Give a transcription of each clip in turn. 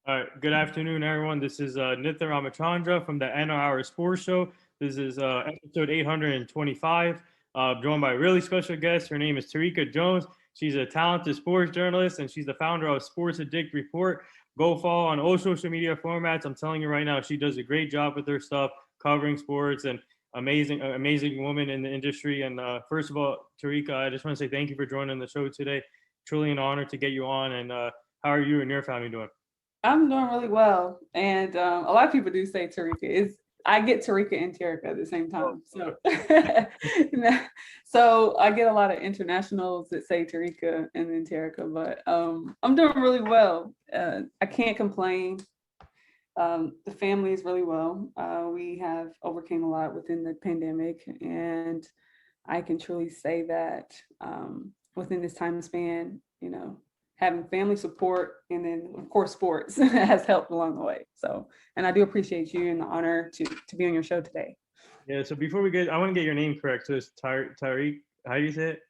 All right. Good afternoon, everyone. This is Nitha Ramachandra from the NR Sports Show. This is episode 825, joined by a really special guest. Her name is Terrica Jones. She's a talented sports journalist, and she's the founder of Sports Addict Report. Go follow on all social media formats. I'm telling you right now, she does a great job with her stuff, covering sports, and amazing woman in the industry. And first of all, Terrica, I just want to say thank you for joining the show today. Truly an honor to get you on. And how are you and your family doing? I'm doing really well, and a lot of people do say Terrica. I get Terrica and Terrica at the same Oh, time, so so I get a lot of internationals that say Terrica and then Terrica, but I'm doing really well. I can't complain. The family is really well. We have overcame a lot within the pandemic, and I can truly say that within this time span, having family support and then of course sports has helped along the way. So, and I do appreciate you and the honor to be on your show today. Yeah, so before we get, I want to get your name correct. So it's Tariq. How do you say it?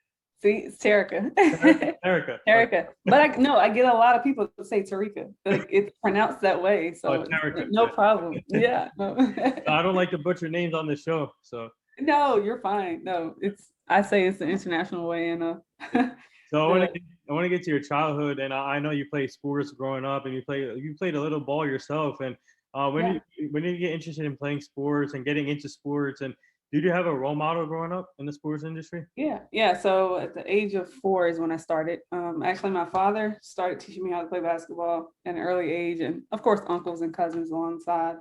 See, it's Terrica. Terrica. Okay. Terrica. But I no, I get a lot of people that say Terrica. Like it's pronounced that way. Oh, So Terrica. no problem. Yeah. No. I don't like to butcher names on the show, so No, you're fine. No, I say it's the international way and yeah. So the I want to get to your childhood, and I know you played sports growing up, and you played a little ball yourself. And yeah. when did you get interested in playing sports and getting into sports? And did you have a role model growing up in the sports industry? Yeah. So at the age of 4 is when I started. Actually, my father started teaching me how to play basketball at an early age, and of course, uncles and cousins alongside.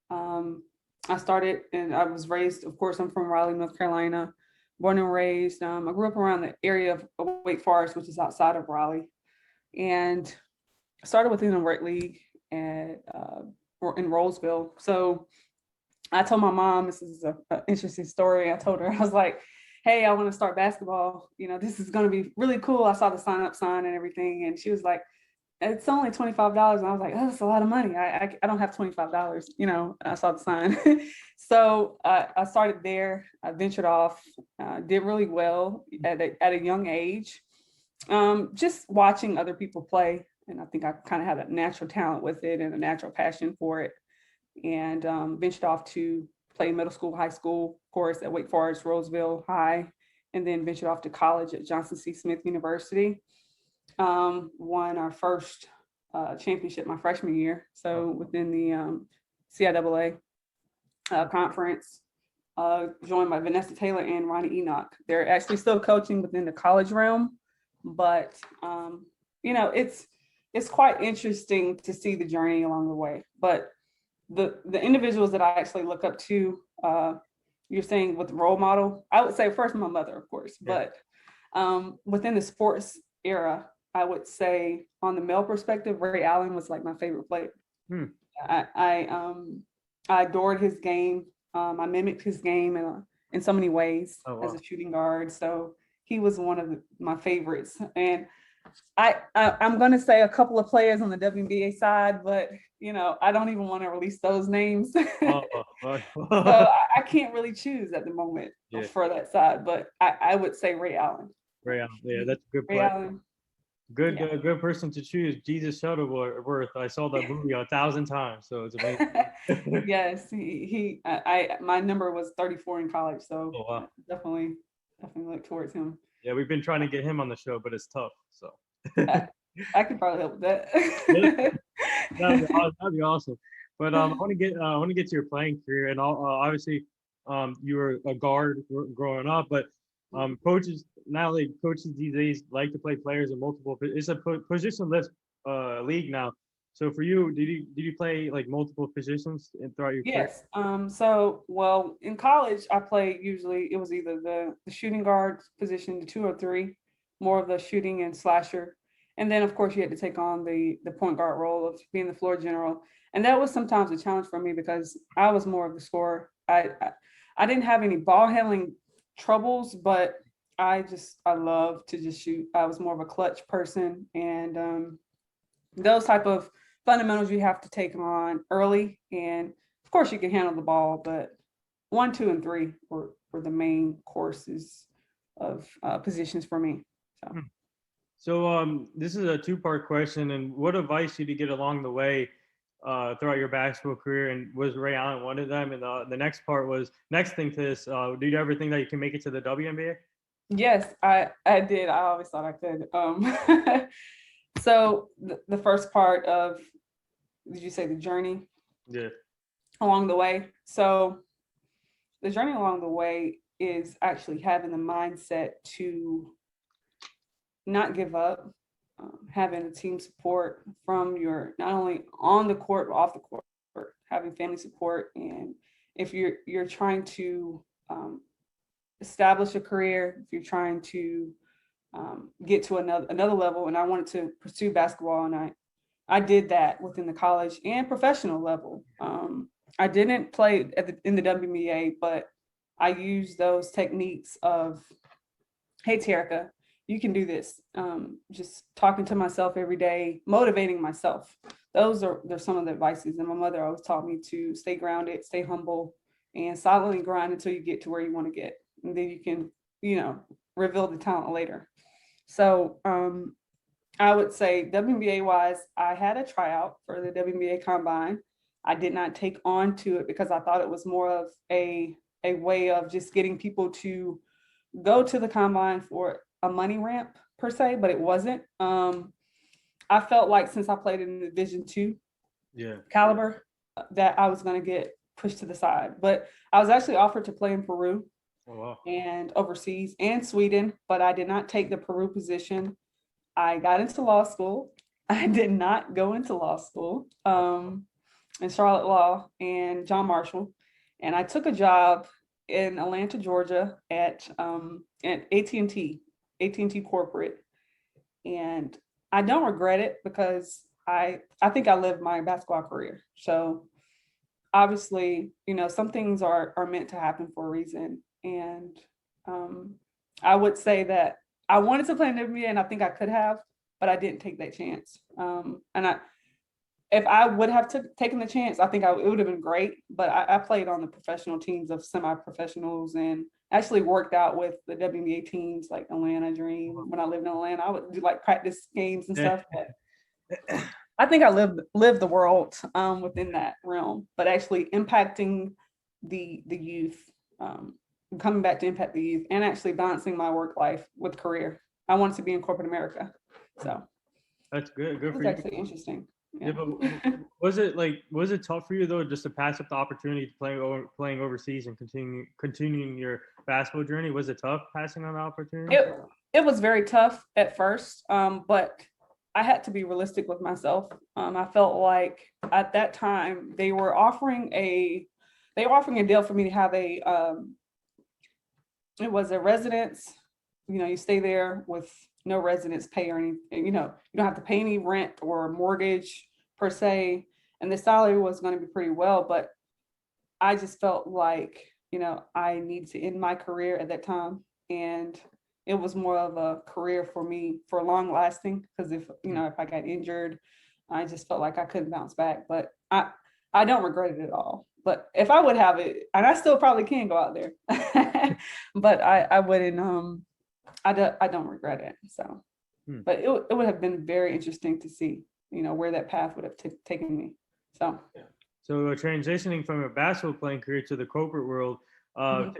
Um, I started, and I was raised. Of course, I'm from Raleigh, North Carolina, born and raised. I grew up around the area of Wake Forest, which is outside of Raleigh, and started within the rec league at in Roseville. So I told my mom, this is an interesting story. I told her, I was like, hey, I want to start basketball. This is going to be really cool. I saw the sign up sign and everything. And she was like, it's only $25. And I was like, oh, that's a lot of money. I don't have $25, I saw the sign. So I started there. I ventured off, did really well at a young age. Just watching other people play. And I think I kind of had a natural talent with it and a natural passion for it, and ventured off to play middle school, high school, of course, at Wake Forest, Roseville High, and then ventured off to college at Johnson C. Smith University. Won our first championship my freshman year. So within the CIAA conference, joined by Vanessa Taylor and Ronnie Enoch. They're actually still coaching within the college realm, but it's quite interesting to see the journey along the way. But the individuals that I actually look up to, you're saying with the role model, I would say first my mother, of course, Yeah. but within the sports era, I would say on the male perspective, Ray Allen was like my favorite player. Hmm. I adored his game. I mimicked his game in so many ways Oh as wow. a shooting guard. So he was one of my favorites. And I'm going to say a couple of players on the WNBA side, but I don't even want to release those names. So Oh, I can't really choose at the moment yeah. for that side, but I would say Ray Allen. Right on. Yeah, that's a good Ray play. Allen, Good, yeah. good person to choose. Jesus Shuttleworth. I saw that movie 1,000 times, so it's amazing. Yes, my number was 34 in college, so Oh wow. definitely look towards him. Yeah, we've been trying to get him on the show, but it's tough. So I, I could probably help with yeah, that. that'd be awesome. But I want to get to your playing career, and obviously, you were a guard growing up, but coaches coaches these days like to play players in multiple. It's a positionless league now. So for you, did you play like multiple positions throughout your career? Yes. So, well, in college, I played usually, it was either the shooting guard position, the 2 or 3, more of the shooting and slasher. And then, of course, you had to take on the point guard role of being the floor general. And that was sometimes a challenge for me because I was more of the scorer. I didn't have any ball handling troubles, but I love to just shoot. I was more of a clutch person, and those type of fundamentals you have to take on early. And of course, you can handle the ball, but 1, 2, and 3 were the main courses of positions for me. So. Hmm. So this is a two-part question. And what advice did you get along the way throughout your basketball career? And was Ray Allen one of them? And the next part was next thing to this. Do you ever think that you can make it to the WNBA? Yes, I did. I always thought I could. So the first part of, did you say the journey Yeah. along the way? So the journey along the way is actually having the mindset to not give up, having a team support from your, not only on the court but off the court, having family support. And if you're trying to establish a career, if you're trying to get to another level, and I wanted to pursue basketball, and I did that within the college and professional level. I didn't play in the WNBA, but I used those techniques of, hey, Terrica, you can do this. Just talking to myself every day, motivating myself. They're some of the advices. And my mother always taught me to stay grounded, stay humble, and silently grind until you get to where you want to get. And then you can, reveal the talent later. So I would say WNBA wise, I had a tryout for the WNBA combine. I did not take on to it because I thought it was more of a way of just getting people to go to the combine for a money ramp per se, but it wasn't. I felt like since I played in the Division II caliber, that I was going to get pushed to the side. But I was actually offered to play in Peru. Oh, wow. And overseas and Sweden, but I did not take the Peru position. I got into law school. I did not go into law school in Charlotte Law and John Marshall. And I took a job in Atlanta, Georgia at AT&T corporate. And I don't regret it because I think I lived my basketball career. So obviously, some things are meant to happen for a reason. And I would say that I wanted to play in the NBA, and I think I could have, but I didn't take that chance. If I would have taken the chance, I think it would have been great. But I played on the professional teams of semi-professionals and actually worked out with the WNBA teams like Atlanta Dream. When I lived in Atlanta, I would do like practice games and stuff. But I think I lived the world within that realm, but actually impacting the youth. Coming back to impact the youth and actually balancing my work life with career. I wanted to be in corporate America. So that's good. Good for you. you. Actually interesting. Yeah, but was it tough for you though, just to pass up the opportunity to playing overseas and continuing your basketball journey? Was it tough passing on the opportunity? It was very tough at first, but I had to be realistic with myself. I felt like at that time they were offering a deal for me to have it was a residence. You stay there with no residence pay or anything. You don't have to pay any rent or mortgage per se. And the salary was going to be pretty well, but I just felt like, I needed to end my career at that time. And it was more of a career for me for long lasting, because if I got injured, I just felt like I couldn't bounce back. But I don't regret it at all. But if I would have it, and I still probably can go out there, but I wouldn't. I don't regret it. So, but it would have been very interesting to see, where that path would have taken me. So, transitioning from a basketball playing career to the corporate world, what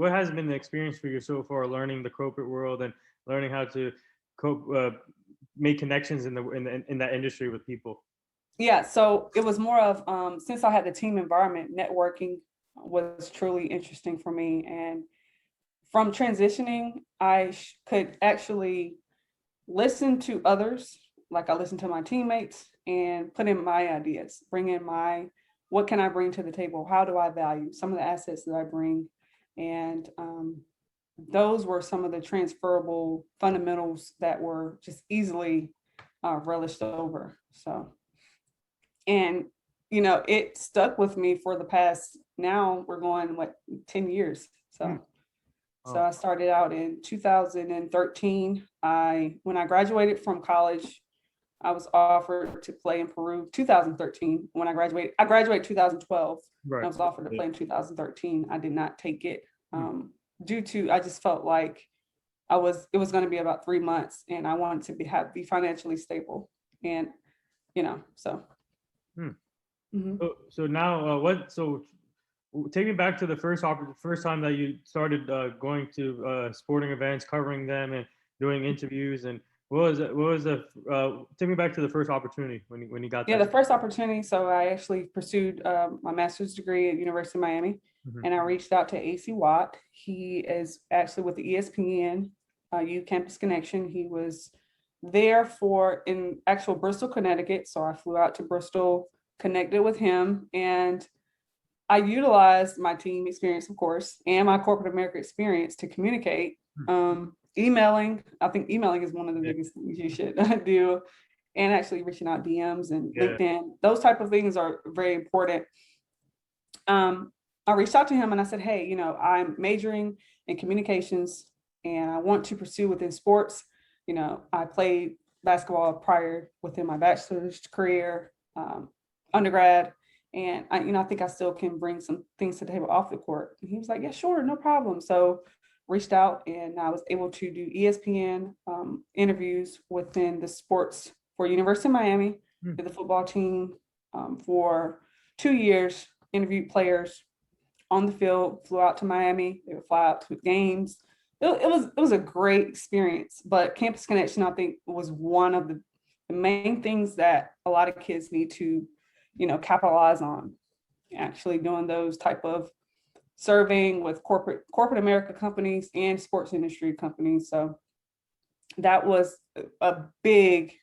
has been the experience for you so far, learning the corporate world and learning how to make connections in that industry with people? Yeah, so it was more of since I had the team environment, networking was truly interesting for me. And from transitioning, I could actually listen to others, like I listened to my teammates, and put in my ideas, bring in what can I bring to the table? How do I value some of the assets that I bring? And those were some of the transferable fundamentals that were just easily relished over. So. And, it stuck with me for the past, now we're going, 10 years. So, so I started out in 2013. When I graduated from college, I was offered to play in Peru 2013. When I graduated 2012. Right. I was offered to play in 2013. I did not take it due to, I just felt like it was going to be about 3 months, and I wanted to be financially stable. And, so. Hmm. Mhm. So now, take me back to the first time that you started going to sporting events, covering them, and doing interviews. And what was it? What was the? Take me back to the first opportunity when you got Yeah, that. the first opportunity. So I actually pursued my master's degree at University of Miami, Mhm. and I reached out to AC Watt. He is actually with the ESPN U Campus Connection. He was there in actual Bristol, Connecticut. So I flew out to Bristol, connected with him, and I utilized my team experience, of course, and my corporate America experience to communicate. Emailing, I think emailing is one of the Yeah. biggest things you should do, and actually reaching out DMs and Yeah. LinkedIn. Those type of things are very important. I reached out to him and I said, hey, I'm majoring in communications and I want to pursue within sports. I played basketball prior within my bachelor's career, undergrad. And I think I still can bring some things to the table off the court. And he was like, yeah, sure, no problem. So reached out and I was able to do ESPN interviews within the sports for University of Miami, for the football team for 2 years, interviewed players on the field, flew out to Miami. They would fly out to games. It was a great experience. But Campus Connection, I think, was one of the main things that a lot of kids need to, capitalize on. Actually doing those type of serving with corporate America companies and sports industry companies. So that was a big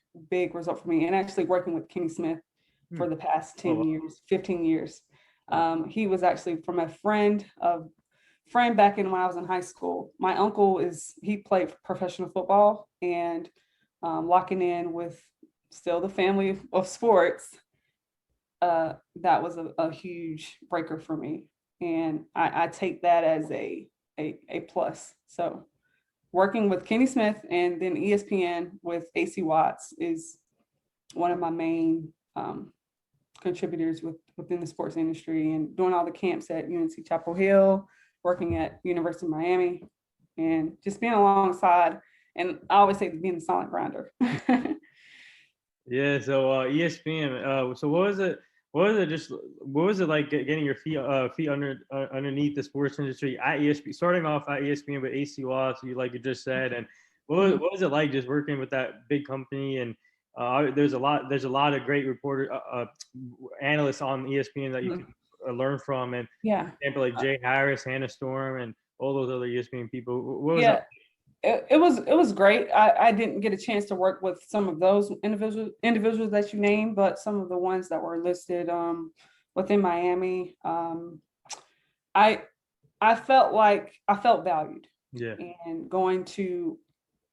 result for me. And actually working with Kenny Smith for the past 10 years, 15 years. He was actually from a friend back in when I was in high school. My uncle he played professional football, and locking in with still the family of sports, that was a huge breaker for me. And I take that as a plus. So working with Kenny Smith and then ESPN with AC Watts is one of my main contributors within the sports industry, and doing all the camps at UNC Chapel Hill, working at University of Miami, and just being alongside. And I always say being the silent grinder. Yeah. So ESPN. So what was it? What was it like getting your feet underneath the sports industry at ESPN? Starting off at ESPN with AC Watts, you just said, and what was it like just working with that big company? And there's a lot of great analysts on ESPN that you can learn from, and Yeah. example like Jay Harris, Hannah Storm, and all those other ESPN people. What was Yeah. It was great. I didn't get a chance to work with some of those individuals that you named, but some of the ones that were listed within Miami. I felt valued. Yeah. And going to,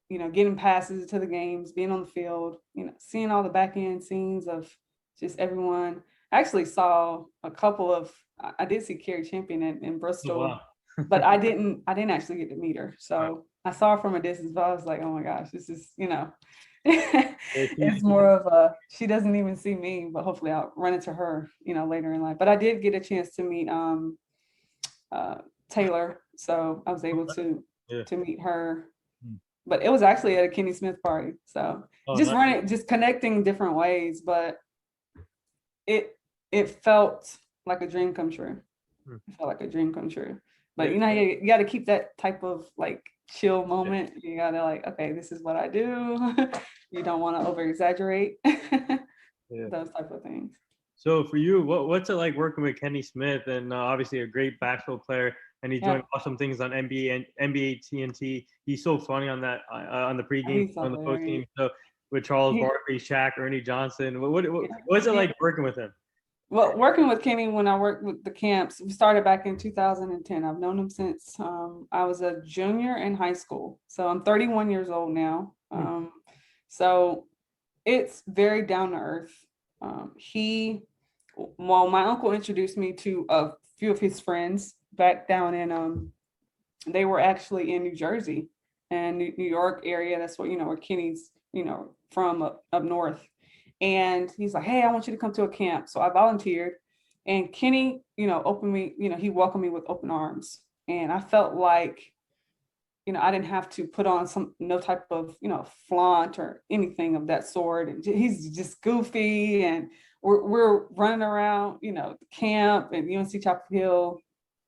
getting passes to the games, being on the field, seeing all the back end scenes of just everyone. I actually saw a couple of. I did see Carrie Champion in Bristol. Oh, wow. But I didn't actually get to meet her. So I saw her from a distance, but I was like, oh my gosh, this is, it's more of she doesn't even see me, but hopefully I'll run into her, later in life. But I did get a chance to meet Taylor. So I was able to meet her. But it was actually at a Kenny Smith party. So just connecting different ways, but it felt like a dream come true. It felt like a dream come true. But you got to keep that type of like chill moment. You got to like, okay, this is what I do. You don't want to over exaggerate. Those type of things. So for you, what's it like working with Kenny Smith, and obviously a great basketball player, and he's doing awesome things on NBA and NBA TNT. He's so funny on that on the pregame, on the postgame. So with Charles Barkley, Shaq, Ernie Johnson, what's it like working with him? Well, working with Kenny when I worked with the camps, we started back in 2010. I've known him since I was a junior in high school. So I'm 31 years old now. So it's very down to earth. My uncle introduced me to a few of his friends back down in, they were actually in New Jersey and New York area. That's what, where Kenny's, from up north. And he's like, hey, I want you to come to a camp. So I volunteered, and Kenny, opened me, he welcomed me with open arms. And I felt like I didn't have to put on no type of, flaunt or anything of that sort. And he's just goofy, and we're running around, camp and UNC Chapel Hill.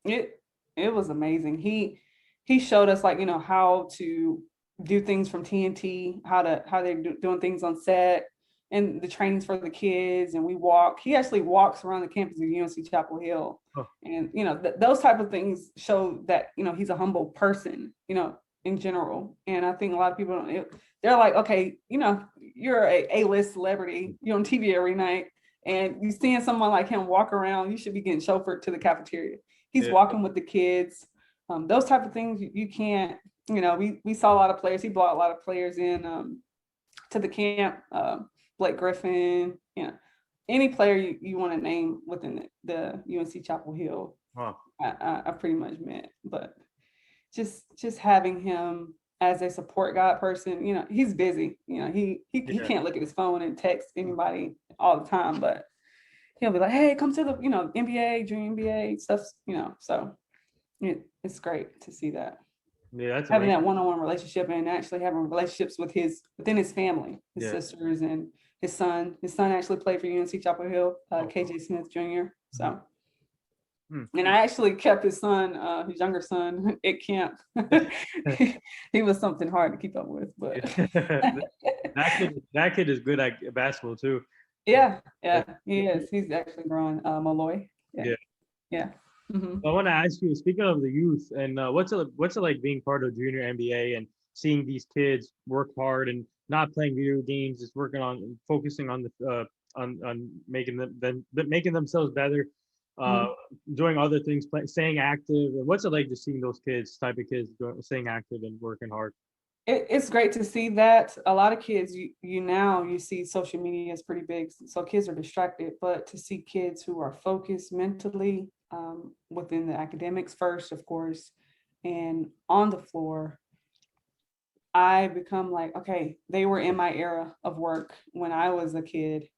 It was amazing. He showed us, like, how to do things from TNT, how they're doing things on set, and the trainings for the kids. And he actually walks around the campus of UNC Chapel Hill. Oh. And, those type of things show that, he's a humble person, in general. And I think a lot of people they're like, okay, you're a A-list celebrity, you're on TV every night, and you seeing someone like him walk around, you should be getting chauffeured to the cafeteria. He's walking with the kids. Those type of things you can't, we saw a lot of players. He brought a lot of players in to the camp. Blake Griffin, any player you want to name within the UNC Chapel Hill. Wow. I pretty much met. But just having him as a support guy person, he's busy. He can't look at his phone and text anybody all the time, but he'll be like, hey, come to the, NBA, junior NBA stuff, so it's great to see that. Yeah, that's having amazing. That one-on-one relationship, and actually having relationships within his family, his sisters and his son. His son actually played for UNC Chapel Hill, KJ Smith Jr. So, and I actually kept his son, his younger son, at camp. He was something hard to keep up with, but that kid is good at basketball too. Yeah, he is. He's actually growing. Malloy. Yeah. Mm-hmm. I want to ask you, speaking of the youth, and what's it like being part of junior NBA and seeing these kids work hard and not playing video games, just focusing on the on making themselves better, doing other things, staying active. And what's it like just seeing those type of kids staying active and working hard? It's great to see that. A lot of kids, you see social media is pretty big, so kids are distracted. But to see kids who are focused mentally, within the academics first, of course, and on the floor, I become like, okay, they were in my era of work when I was a kid.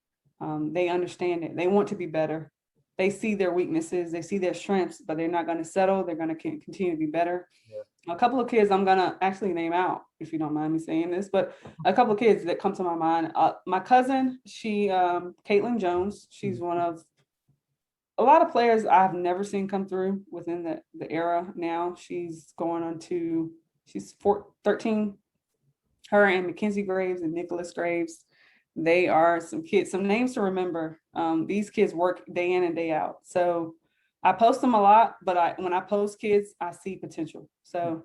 They understand it. They want to be better. They see their weaknesses, they see their strengths, but they're not going to settle. They're going to continue to be better. A couple of kids I'm going to actually name out, if you don't mind me saying this, but a couple of kids that come to my mind. My cousin, Caitlin Jones, she's one of a lot of players I've never seen come through within the era now. She's going on to, she's 13. Her and Mackenzie Graves and Nicholas Graves, they are some names to remember. These kids work day in and day out. So I post them a lot, but when I post kids, I see potential. So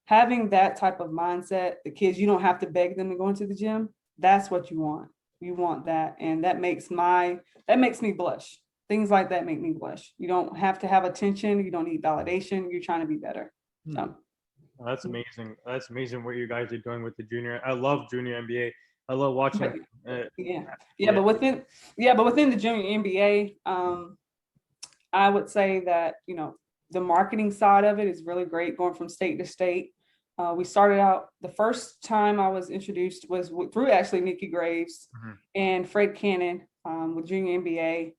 having that type of mindset, the kids, you don't have to beg them to go into the gym. That's what you want. You want that. And that makes me blush. Things like that make me blush. You don't have to have attention. You don't need validation. You're trying to be better. So. That's amazing. That's amazing what you guys are doing with the junior. I love junior NBA. I love watching. But within the junior NBA, I would say that, the marketing side of it is really great, going from state to state. We started out, the first time I was introduced was through actually Nikki Graves and Fred Cannon with junior NBA.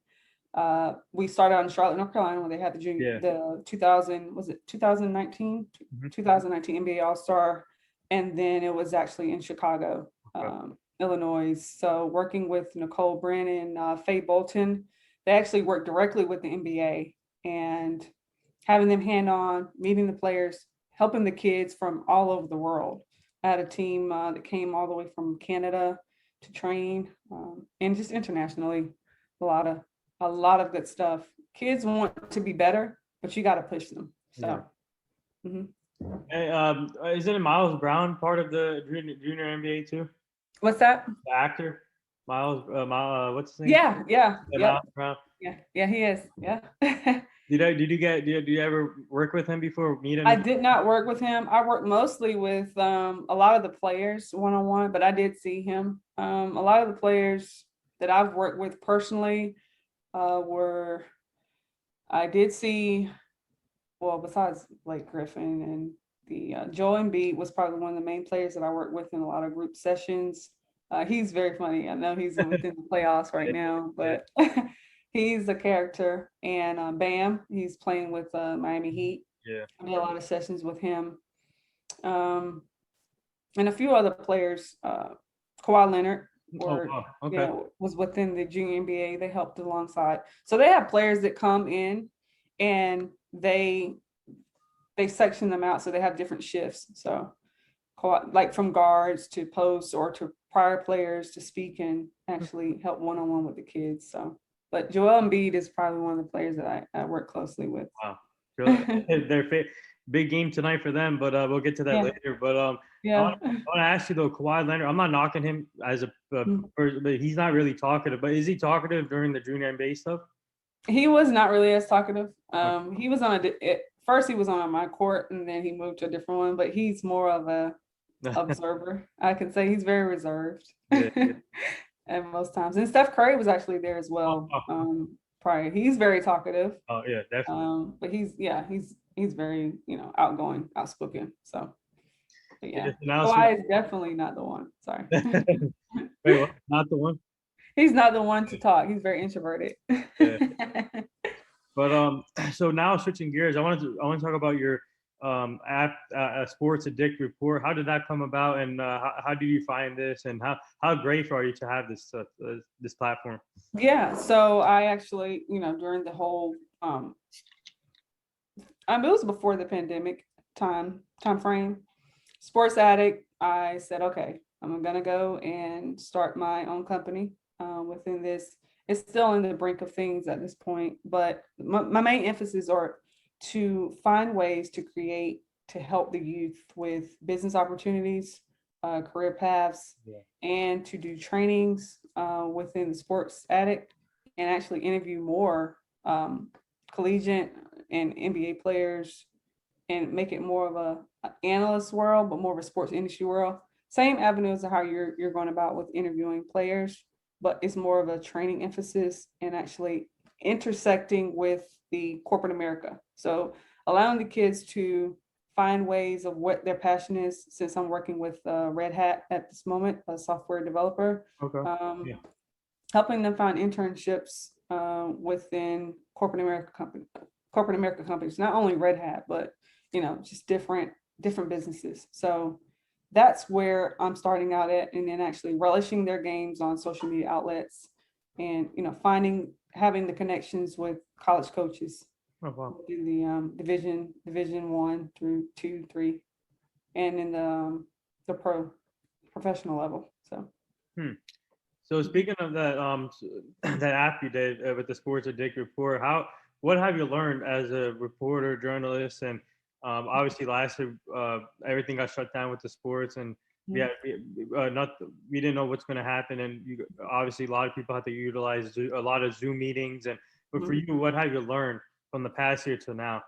We started out in Charlotte, North Carolina, when they had the 2019 NBA All-Star, and then it was actually in Chicago, Illinois. So working with Nicole Brennan, Faye Bolton, they actually worked directly with the NBA and having them hand-on, meeting the players, helping the kids from all over the world. I had a team that came all the way from Canada to train, and just internationally, a lot of good stuff. Kids want to be better, but you got to push them. So, Hey, isn't Miles Brown part of the junior NBA too? What's that? The actor, Miles. What's his name? Yeah. Miles Brown. Yeah, he is. Yeah. Did you ever work with him before? Meet him? I did not work with him. I worked mostly with a lot of the players one-on-one, but I did see him. A lot of the players that I've worked with personally I did see, well, besides Blake Griffin and the Joel Embiid was probably one of the main players that I worked with in a lot of group sessions. He's very funny. I know he's within the playoffs right now, but he's a character. And Bam, he's playing with Miami Heat. Yeah, I did a lot of sessions with him. and a few other players. Kawhi Leonard, Oh, or wow. Okay. was within the junior NBA. They helped alongside. So they have players that come in, and they section them out, so they have different shifts. So like from guards to posts or to prior players to speak and actually help one-on-one with the kids. So, but Joel Embiid is probably one of the players that I work closely with. Wow. Sure. Big game tonight for them, but we'll get to that Yeah, later. But yeah. I want to ask you though, Kawhi Leonard. I'm not knocking him as a, Mm. person, but he's not really talkative. But is he talkative during the junior NBA stuff? He was not really as talkative. Okay. He was first he was on my court, and then he moved to a different one. But he's more of a observer. I can say he's very reserved. Yeah, yeah. And most times, and Steph Curry was actually there as Oh, well. oh, Prior, he's very talkative. yeah, definitely. But he's very, outgoing, outspoken. So, but Yeah, yeah, so now Kawhi is definitely not the one. Sorry. wait, what? Not the one. He's not the one to talk. He's very introverted. Yeah. But so now switching gears, I want to talk about your app, Sports Addict report. How did that come about, and how do you find this, and how grateful are you to have this platform? Yeah. So I actually, during the whole, it was before the pandemic time frame. Sports Addict, I said, okay, I'm gonna go and start my own company within this. It's still in the brink of things at this point, but my main emphasis are to find ways to help the youth with business opportunities, career paths, Yeah. and to do trainings within the Sports Addict, and actually interview more collegiate and NBA players, and make it more of a analyst world, but more of a sports industry world. Same avenues of how you're going about with interviewing players, but it's more of a training emphasis and actually intersecting with the corporate America. So allowing the kids to find ways of what their passion is. Since I'm working with Red Hat at this moment, a software developer, Okay. um, Yeah. helping them find internships within corporate America companies, not only Red Hat, but just different businesses. So that's where I'm starting out at, and then actually relishing their games on social media outlets, and having the connections with college coaches Oh, wow. in the division 1 through 2, 3, and in the professional level. So Hmm. So speaking of that, that app you did with the Sports Addict report, what have you learned as a reporter, journalist, and obviously last year everything got shut down with the sports, and mm, we didn't know what's going to happen, and obviously a lot of people had to utilize a lot of Zoom meetings, and but for mm. you, what have you learned from the past year to now?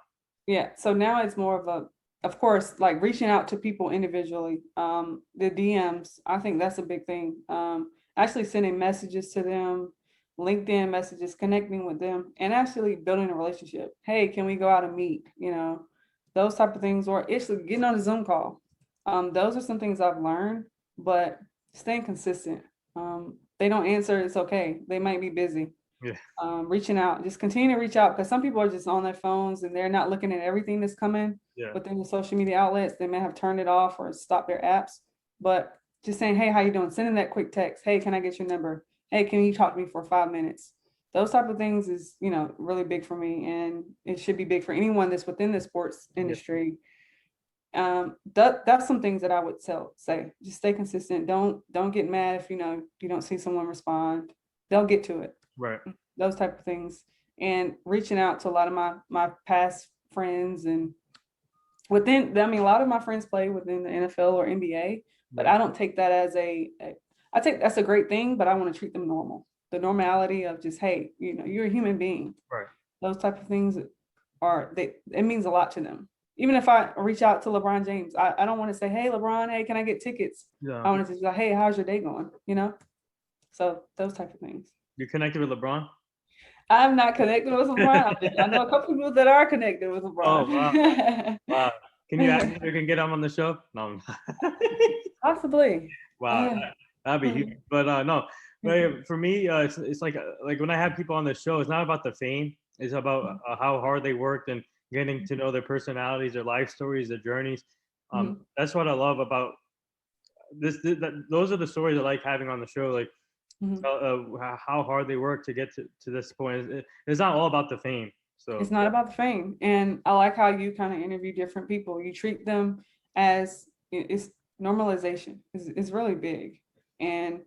Yeah, so now it's more of course, like reaching out to people individually. The DMs, I think that's a big thing. Actually sending messages to them, LinkedIn messages, connecting with them, and actually building a relationship. Hey, can we go out and meet? Those type of things, or actually getting on a Zoom call. Those are some things I've learned, but staying consistent. They don't answer, it's okay. They might be busy. Yeah, Reaching out, just continue to reach out, because some people are just on their phones and they're not looking at everything that's coming yeah, within the social media outlets. They may have turned it off or stopped their apps, but just saying, hey, how you doing? Sending that quick text. Hey, can I get your number? Hey, can you talk to me for 5 minutes? Those type of things is, really big for me, and it should be big for anyone that's within the sports yeah. industry. That's some things that I would say. Just stay consistent. Don't get mad if you don't see someone respond. They'll get to it. Right. Those type of things, and reaching out to a lot of my past friends, and a lot of my friends play within the NFL or NBA, but Yeah. I don't take that as I think that's a great thing, but I want to treat them normal. The normality of just, hey, you're a human being. Right. Those type of things it means a lot to them. Even if I reach out to LeBron James, I don't want to say, hey, LeBron, hey, can I get tickets? Yeah. I want to say, like, hey, how's your day going? So those type of things. You're connected with LeBron? I'm not connected with LeBron. I know a couple people that are connected with Oh, wow. LeBron. Wow. Can you ask me if we can get him on the show? No. Possibly. Wow, that'd be huge. But no, but for me, it's like when I have people on the show, it's not about the fame. It's about how hard they worked and getting to know their personalities, their life stories, their journeys. That's what I love about those are the stories I like having on the show. Like how hard they work to get to this point. It's not all about the fame. So It's not about the fame. And I like how you kind of interview different people. You treat them as it's normalization is really big. And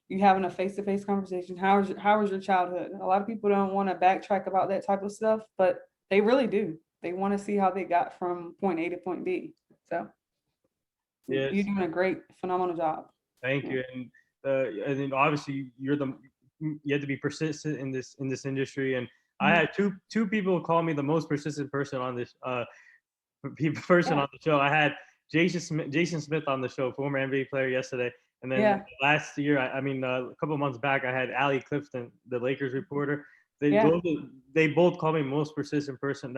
you having a face-to-face conversation. How was your childhood? A lot of people don't want to backtrack about that type of stuff, but they really do. They want to see how they got from point A to point B. So yes, you're doing a great, phenomenal job. thank you. And then obviously you have to be persistent in this industry. And I had two people call me the most persistent person on this person on the show. I had Jason Smith on the show, former NBA player, yesterday. And then last year, a couple of months back, I had Allie Clifton, the Lakers reporter. They both call me most persistent person.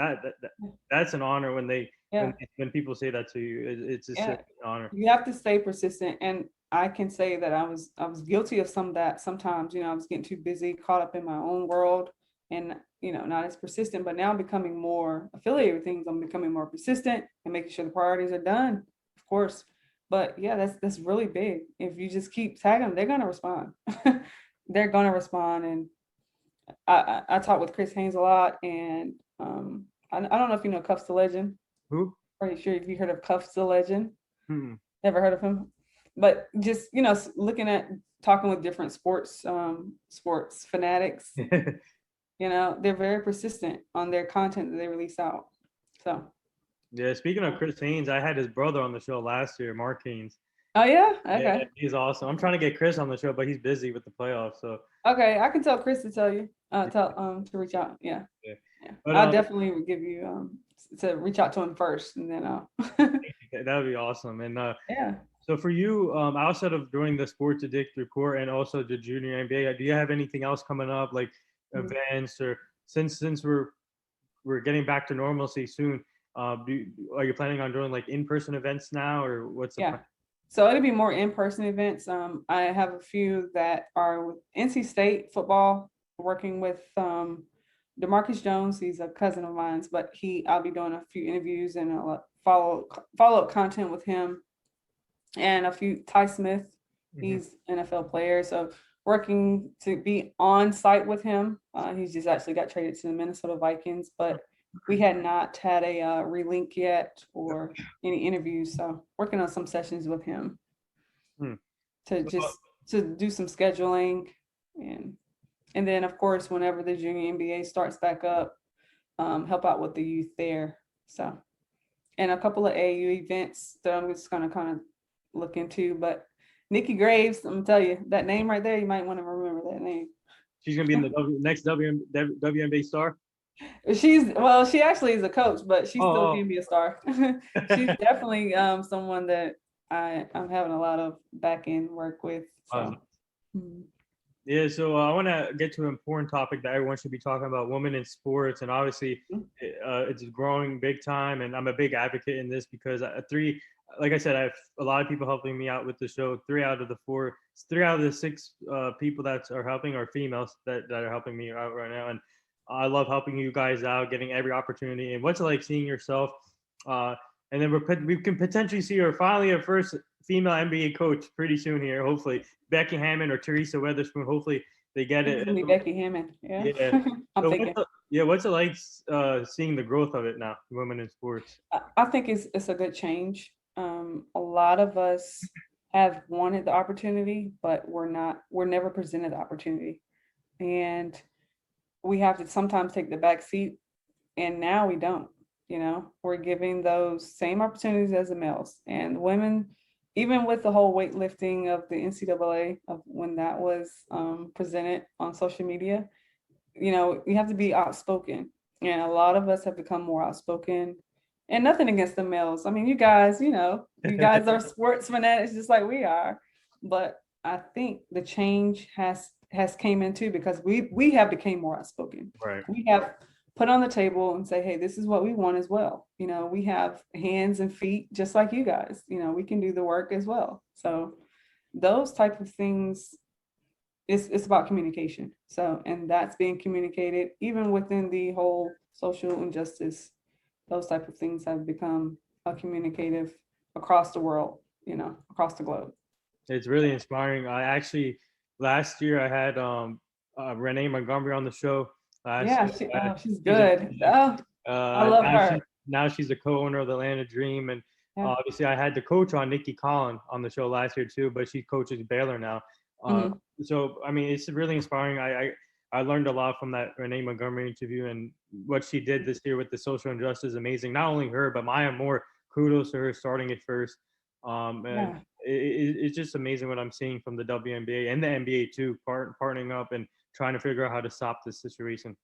That's an honor when people say that to you. It's just an honor. You have to stay persistent, and I can say that I was guilty of some of that sometimes. I was getting too busy, caught up in my own world, and not as persistent. But now I'm becoming more affiliated with things. I'm becoming more persistent and making sure the priorities are done, of course. But yeah, that's really big. If you just keep tagging them, they're gonna respond. They're gonna respond. And I talk with Chris Haynes a lot, and I don't know if you know Cuffs the Legend. Who? Are you sure if you heard of Cuffs the Legend? Hmm. Never heard of him. But just looking at talking with different sports fanatics, they're very persistent on their content that they release out. So yeah, speaking of Chris Haynes, I had his brother on the show last year, Mark Haynes. Oh yeah, okay. Yeah, he's awesome. I'm trying to get Chris on the show, but he's busy with the playoffs. So okay, I can tell Chris to tell you to reach out. Yeah. But, I'll definitely give you to reach out to him first, and then that would be awesome. And so for you, outside of doing the Sports Addict report and also the Junior NBA, do you have anything else coming up, like events, or since we're getting back to normalcy soon? Are you planning on doing like in-person events now, or what's the plan? So it'll be more in-person events. I have a few that are with NC State football, working with DeMarcus Jones. He's a cousin of mine, but I'll be doing a few interviews and follow-up content with him, and a few Ty Smith. He's NFL player, so working to be on site with him. He's just actually got traded to the Minnesota Vikings, but we had not had a relink yet or any interviews. So working on some sessions with him to do some scheduling, and then of course whenever the Junior NBA starts back up, help out with the youth there. So, and a couple of AU events that I'm just gonna kind of look into. But Nikki Graves, I'm gonna tell you that name right there. You might want to remember that name. She's gonna be in the next WNBA star. She actually is a coach, but she still can be a star. She's definitely someone that I'm having a lot of back end work with. So. Yeah, so I want to get to an important topic that everyone should be talking about: women in sports. And obviously, it's growing big time, and I'm a big advocate in this because like I said, I have a lot of people helping me out with the show. 3 out of the 6 people that are helping are females that are helping me out right now, and I love helping you guys out, getting every opportunity. And what's it like seeing yourself? And then we can potentially see her finally our first female NBA coach pretty soon here. Hopefully, Becky Hammond or Teresa Weatherspoon. Hopefully, they get it. It's gonna be Becky Hammond. Yeah. I'm thinking. What's it like seeing the growth of it now, women in sports? I think it's a good change. A lot of us have wanted the opportunity, but we're never presented the opportunity, and we have to sometimes take the back seat, and now we don't. We're giving those same opportunities as the males and women, even with the whole weightlifting of the NCAA of when that was presented on social media. You have to be outspoken, and a lot of us have become more outspoken. And nothing against the males. I mean, you guys are sports fanatics just like we are, but I think the change has came into because we have become more outspoken. Right. We have put on the table and say, hey, this is what we want as well. We have hands and feet just like you guys. We can do the work as well. So those type of things, it's about communication. So, and that's being communicated even within the whole social injustice. Those type of things have become a communicative across the world, across the globe. It's really inspiring. I actually last year I had Renee Montgomery on the show last Yeah, year. she's She's good. Oh, I love her. Now she's the co-owner of the Atlanta Dream, and Yeah. obviously I had the coach on Nikki Collin on the show last year too, but she coaches Baylor now. Mhm. So I mean, it's really inspiring. I learned a lot from that Renee Montgomery interview, and what she did this year with the social injustice is amazing. Not only her, but Maya Moore. Kudos to her starting it first. And Yeah. it's just amazing what I'm seeing from the WNBA and the NBA too, partnering up and trying to figure out how to stop this situation.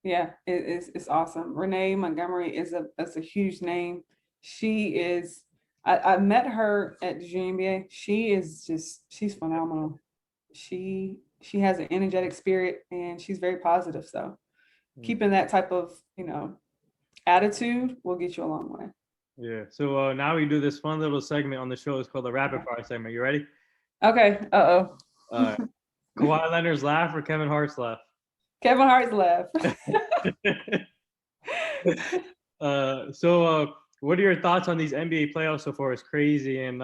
Yeah, it's awesome. Renee Montgomery is a huge name. She is. I met her at the GNBA. She's phenomenal. She has an energetic spirit and she's very positive. So keeping that type of attitude will get you a long way. Yeah. So now we do this fun little segment on the show. It's called the rapid fire segment. You ready? Okay. Kawhi Leonard's laugh or Kevin Hart's laugh? Kevin Hart's laugh. What are your thoughts on these NBA playoffs so far? It's crazy. And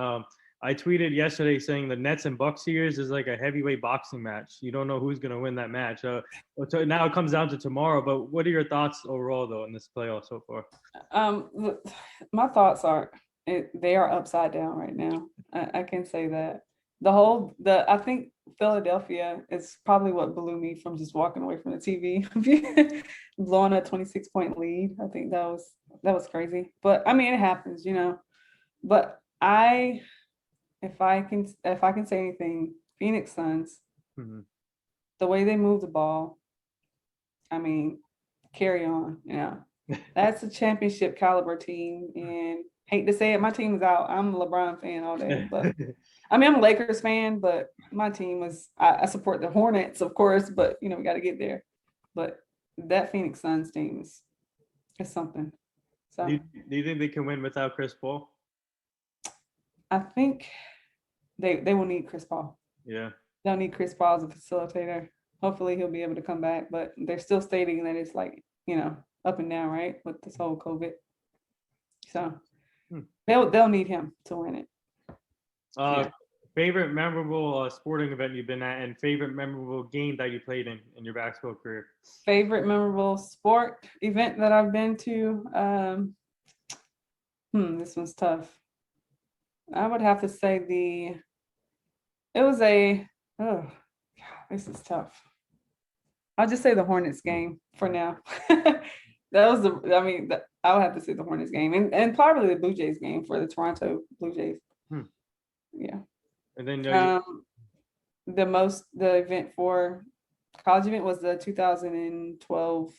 I tweeted yesterday saying the Nets and Bucks series is like a heavyweight boxing match. You don't know who's going to win that match. So now it comes down to tomorrow. But what are your thoughts overall, though, in this playoff so far? My thoughts are they are upside down right now. I can say that. I think Philadelphia is probably what blew me from just walking away from the TV, blowing a 26-point lead. I think that was crazy. But I mean, it happens, But if I can say anything, Phoenix Suns, the way they move the ball, I mean, carry on. That's a championship caliber team, and hate to say it, my team is out. I'm a LeBron fan all day, but I mean, I'm a Lakers fan, but my team was, I support the Hornets, of course, but we got to get there. But that Phoenix Suns team is something. So do you think they can win without Chris Paul? I think they will need Chris Paul. Yeah. They'll need Chris Paul as a facilitator. Hopefully he'll be able to come back, but they're still stating that it's like, up and down, right? With this whole COVID. So they'll need him to win it. Favorite memorable sporting event you've been at, and favorite memorable game that you played in your basketball career? Favorite memorable sport event that I've been to. This one's tough. I would have to say this is tough. I'll just say the Hornets game for now. I would have to say the Hornets game and probably the Blue Jays game for the Toronto Blue Jays. Yeah. And then the event for college event was the 2012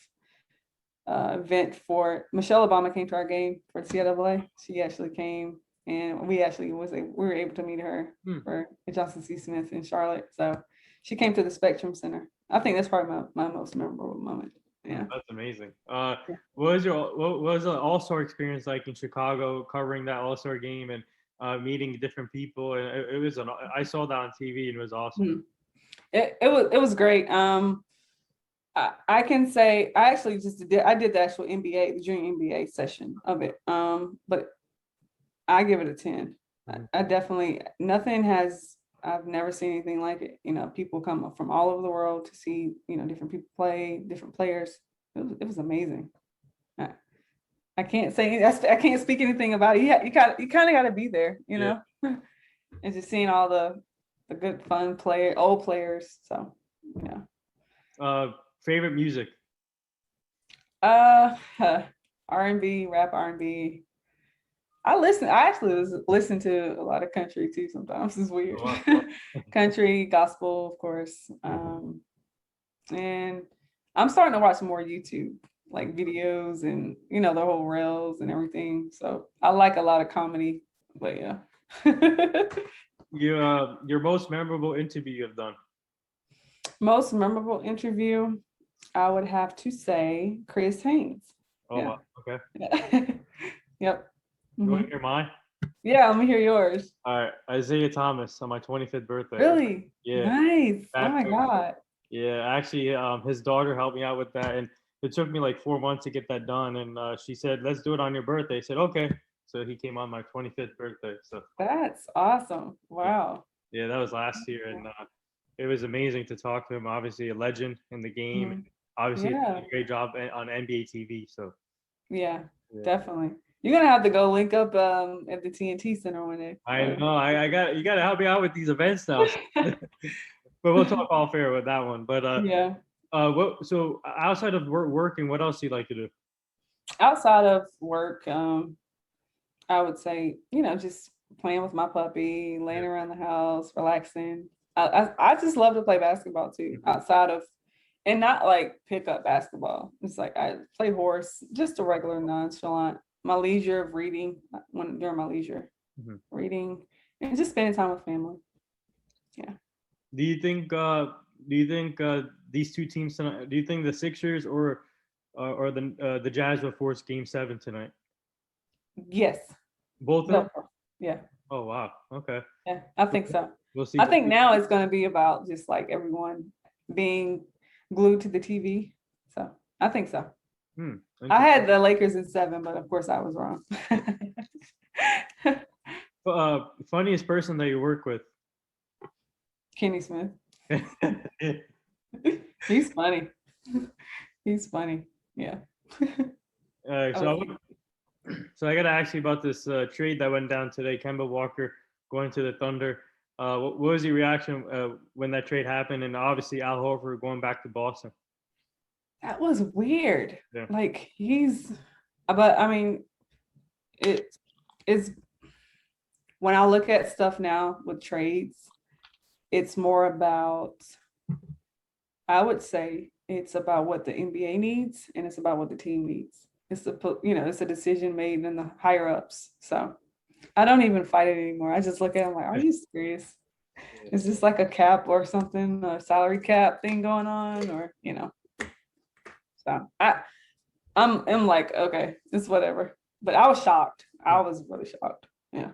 event for Michelle Obama came to our game for CIAA. She actually came, and we were able to meet her for Johnson C. Smith in Charlotte. So she came to the Spectrum Center. I think that's probably my most memorable moment. Yeah, that's amazing. What was the All-Star experience like in Chicago, covering that All-Star game and meeting different people? And I saw that on TV and it was awesome. It was great. I can say I actually I did the actual NBA, the junior NBA session of it. But I give it a 10. I definitely I've never seen anything like it. People come up from all over the world to see, different people play, different players. It was amazing. I can't speak anything about it. You kind of got to be there, and just seeing all the good fun old players. So yeah. Favorite music? R&B, rap R&B. I actually listen to a lot of country too sometimes. It's weird. Country, gospel, of course. And I'm starting to watch more YouTube, like videos and, the whole reels and everything. So I like a lot of comedy, but yeah. Your most memorable interview you've done? Most memorable interview, I would have to say Chris Haynes. Oh, yeah. Wow. Okay. Yeah. Yep. You want to hear mine? Yeah, let me hear yours. All right. Isaiah Thomas on my 25th birthday. Really? Yeah. Nice. Oh my God. Yeah, actually, his daughter helped me out with that, and it took me like 4 months to get that done. And she said, "Let's do it on your birthday." I said, "Okay." So he came on my 25th birthday. So That's awesome. Wow. yeah, that was last year, and it was amazing to talk to him. Obviously, a legend in the game. Mhm. Obviously, he Yeah. did a great job on NBA TV. So Yeah, yeah. definitely. You're gonna have to go link up at the TNT Center one day. I know. I got you. Got to help me out with these events now. But we'll talk all fair with that one. But Yeah. what? So outside of working, what else do you like to do? Outside of work, I would say, just playing with my puppy, laying Yeah. around the house, relaxing. I just love to play basketball too, Mhm. outside of, and not like pick up basketball. It's like I play horse, just a regular nonchalant. My leisure of reading during my leisure, Mhm. reading and just spending time with family. Yeah. Do you think? These two teams tonight? Do you think the Sixers or the Jazz will force Game 7 tonight? Yes. Both of them? No. Yeah. Oh wow. Okay. Yeah. I think so. We'll see. I think now it's going to be about just like everyone being glued to the TV. So I think so. Hmm. I had the Lakers in 7, but of course I was wrong. Funniest person that you work with? Kenny Smith. He's funny. He's funny. Yeah. So I got to ask you about this trade that went down today. Kemba Walker going to the Thunder. What was your reaction when that trade happened? And obviously Al Horford going back to Boston. That was weird. Yeah. Like but I mean, it is when I look at stuff now with trades, it's more about, I would say it's about what the NBA needs and it's about what the team needs. It's a decision made in the higher ups. So I don't even fight it anymore. I just look at it like, are you serious? Is this like a cap or something, a salary cap thing going on, or So I'm like, okay, it's whatever. But I was shocked. I was really shocked. Yeah.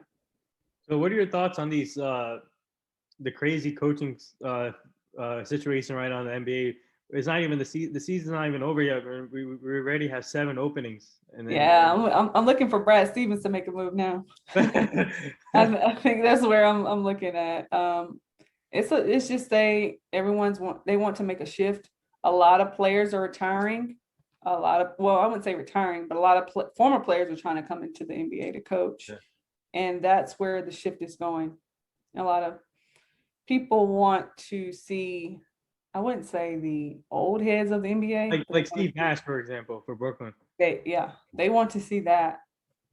So what are your thoughts on these the crazy coaching situation right now in the NBA? It's not even the season's not even over yet. We already have 7 openings, and then Yeah, I'm looking for Brad Stevens to make a move now. I think that's where I'm looking at. It's just they want to make a shift. A lot of players are retiring. I wouldn't say retiring, but a lot of former players are trying to come into the NBA to coach, Yeah. and that's where the shift is going. A lot of people want to see. I wouldn't say the old heads of the NBA, like Steve Nash, for example, for Brooklyn. they want to see that.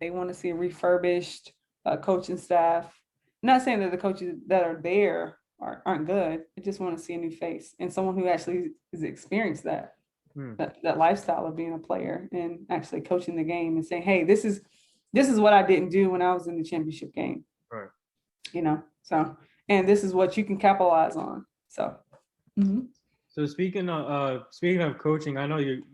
They want to see a refurbished coaching staff. I'm not saying that the coaches that are there aren't good. I just want to see a new face and someone who actually has experienced that lifestyle of being a player and actually coaching the game and saying, hey, this is what I didn't do when I was in the championship game. Right. So, and this is what you can capitalize on. So. Mm-hmm. So speaking of coaching, I know you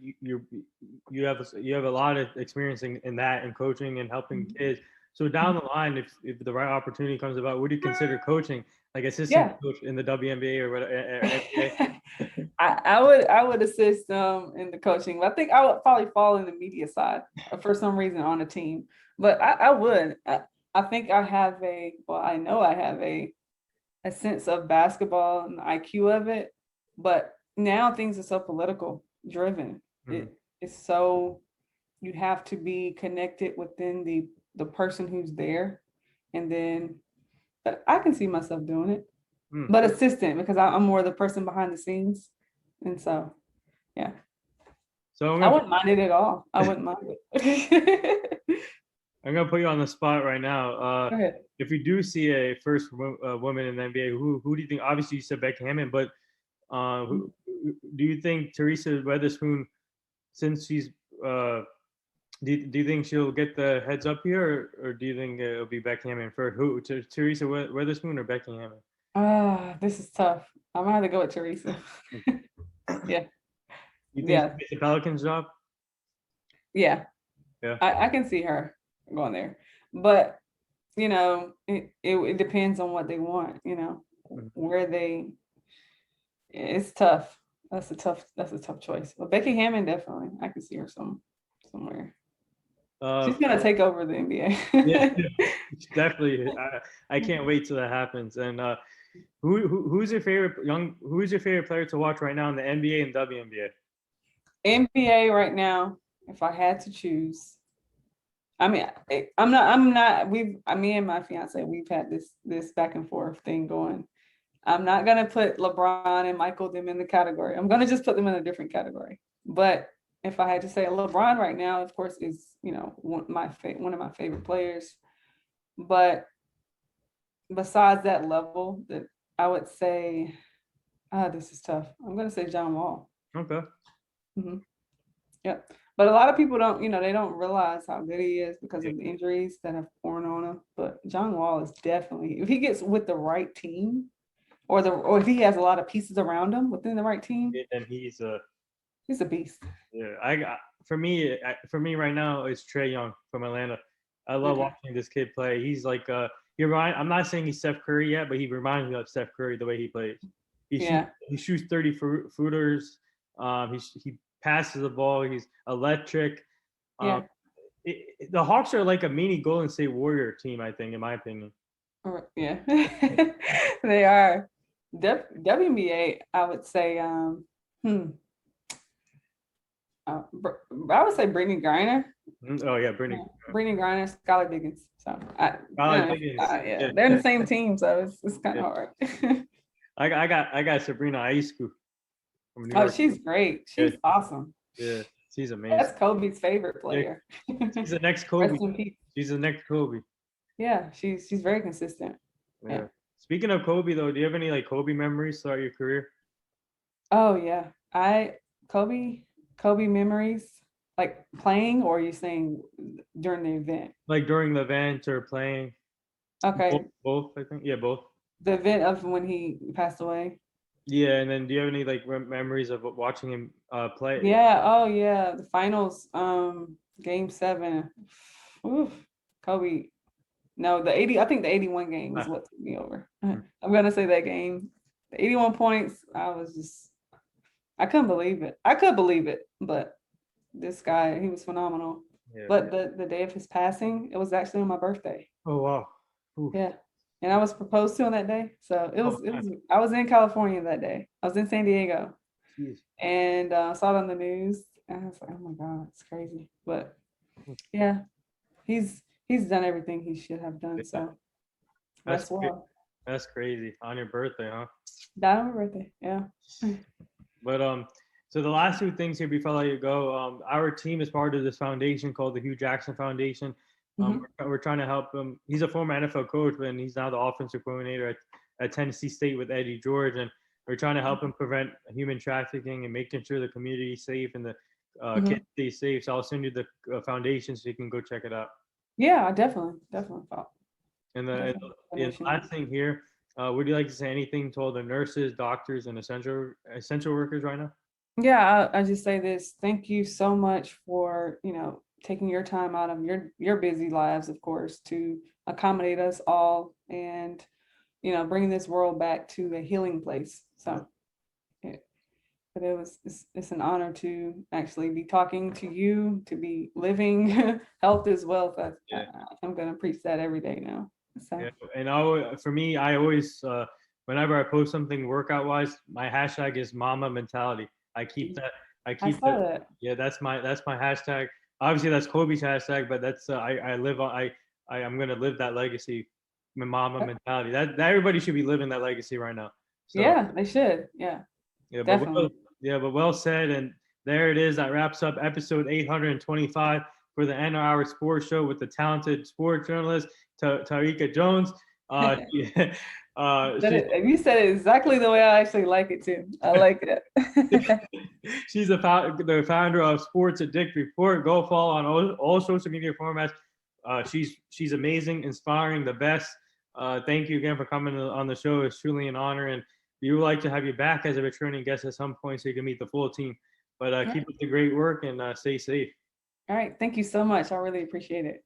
have a lot of experience in that and coaching and helping kids. So down the line, if the right opportunity comes about, would you consider coaching, like assistant coach in the WNBA or whatever? I would assist in the coaching. I think I would probably fall in the media side for some reason on a team. But I would. I think I know I have a sense of basketball and the IQ of it. But now things are so political driven. It's so, you have to be connected within the person who's there. And then, but I can see myself doing it. But assistant, because I'm more the person behind the scenes. And so, yeah. So I wouldn't mind it at all. I wouldn't mind it. I'm gonna put you on the spot right now. Go ahead. If you do see a first woman in the NBA, who do you think? Obviously, you said Becky Hammond, but do you think Teresa Weatherspoon, since she's do you think she'll get the heads up here, or do you think it'll be Becky Hammond for who? Teresa Weatherspoon or Becky Hammond? This is tough. I'm gonna have to go with Teresa. Yeah. You think she gets the Pelicans job? Yeah. Yeah. I can see her going there, but it depends on what they want. Where it's tough. That's a tough choice. But Becky Hammond, definitely, I can see her somewhere. She's gonna take over the NBA. Yeah, definitely. I can't wait till that happens. And who's your favorite who's your favorite player to watch right now in the NBA and WNBA? NBA right now, if I had to choose, I mean, I'm not, me and my fiance, we've had this back and forth thing going. I'm not gonna put LeBron and Michael them in the category. I'm gonna just put them in a different category. But if I had to say LeBron right now, of course, is, one of my favorite players. But besides that level, that I would say, this is tough. I'm gonna say John Wall. Okay. hmm Yep. But a lot of people don't, they don't realize how good he is because Yeah. of the injuries that have poured on him. But John Wall is definitely, if he gets with the right team, or if he has a lot of pieces around him within the right team, And he's he's a beast. yeah. For me right now it's Trae Young from Atlanta. I love Okay. watching this kid play. He's like I'm not saying he's Steph Curry yet, but he reminds me of Steph Curry the way he plays. Yeah. He shoots 30 footers. He passes the ball. He's electric. Um, Yeah. the Hawks are like a mini Golden State Warrior team, I think, in my opinion. Yeah. They are. WNBA, I would say, I would say Brittany Griner. Oh yeah, Yeah. Brittany. Brittany Griner, Skylar Diggins. So Yeah, they're in the same team, so it's kind yeah. of hard. I got Sabrina Aisku from New Oh, York. she's great. Yeah, She's awesome. yeah, she's amazing. That's Kobe's favorite Yeah, player. she's the next Kobe. Rest in peace. She's the next Kobe. Yeah, she's very consistent. Yeah. Yeah. Speaking of Kobe, though, do you have any like Kobe memories throughout your career? Oh yeah. Kobe memories, like playing, or are you saying during the event? Like during the event or playing? Okay. Both, I think. Yeah, both. The event of when he passed away. Yeah, and then do you have any like memories of watching him play? Yeah, oh yeah. The finals, game 7. Oof. Kobe. No, I think the 81 game is what took me over. I'm gonna say that game. The 81 points, I couldn't believe it. I could believe it, but this guy, he was phenomenal. Yeah. But the day of his passing, it was actually on my birthday. Oh wow. Ooh. Yeah. And I was proposed to on that day. So I was in California that day. I was in San Diego. Jeez. And saw it on the news. And I was like, oh my God, it's crazy. But yeah, he's done everything he should have done. So That's well. That's crazy. On your birthday, huh? Died on my birthday. Yeah. But so the last two things here before I let you go, our team is part of this foundation called the Hugh Jackson Foundation. We're trying to help him. He's a former NFL coach, but he's now the offensive coordinator at Tennessee State with Eddie George, and we're trying to help him prevent human trafficking and making sure the community is safe and the kids stay safe. So I'll send you the foundation so you can go check it out. Yeah, I definitely thought. And the last thing here, would you like to say anything to all the nurses, doctors, and essential workers right now? Yeah, I just say this. Thank you so much for, taking your time out of your busy lives, of course, to accommodate us all and, bringing this world back to a healing place. So, but it's an honor to actually be talking to you, to be living. Health is wealth. I'm going to preach that every day now. So. Yeah, and for me, I always, whenever I post something workout wise, my hashtag is Mama Mentality. I keep that. I saw that. Yeah, that's my hashtag. Obviously, that's Kobe's hashtag, but that's I'm gonna live that legacy, Mama Mentality. That everybody should be living that legacy right now. So, yeah, they should. Yeah. Yeah, definitely. But well said. And there it is. That wraps up episode 825 for the End of Our Sports Show with the talented sports journalist Terrica Jones. You said it exactly the way I actually like it too. I like it. She's the founder of Sports Addict Report. Go follow on all social media formats. She's amazing, inspiring, the best. Thank you again for coming on the show. It's truly an honor, and we would like to have you back as a returning guest at some point so you can meet the full team. But keep up the great work and stay safe. All right. Thank you so much. I really appreciate it.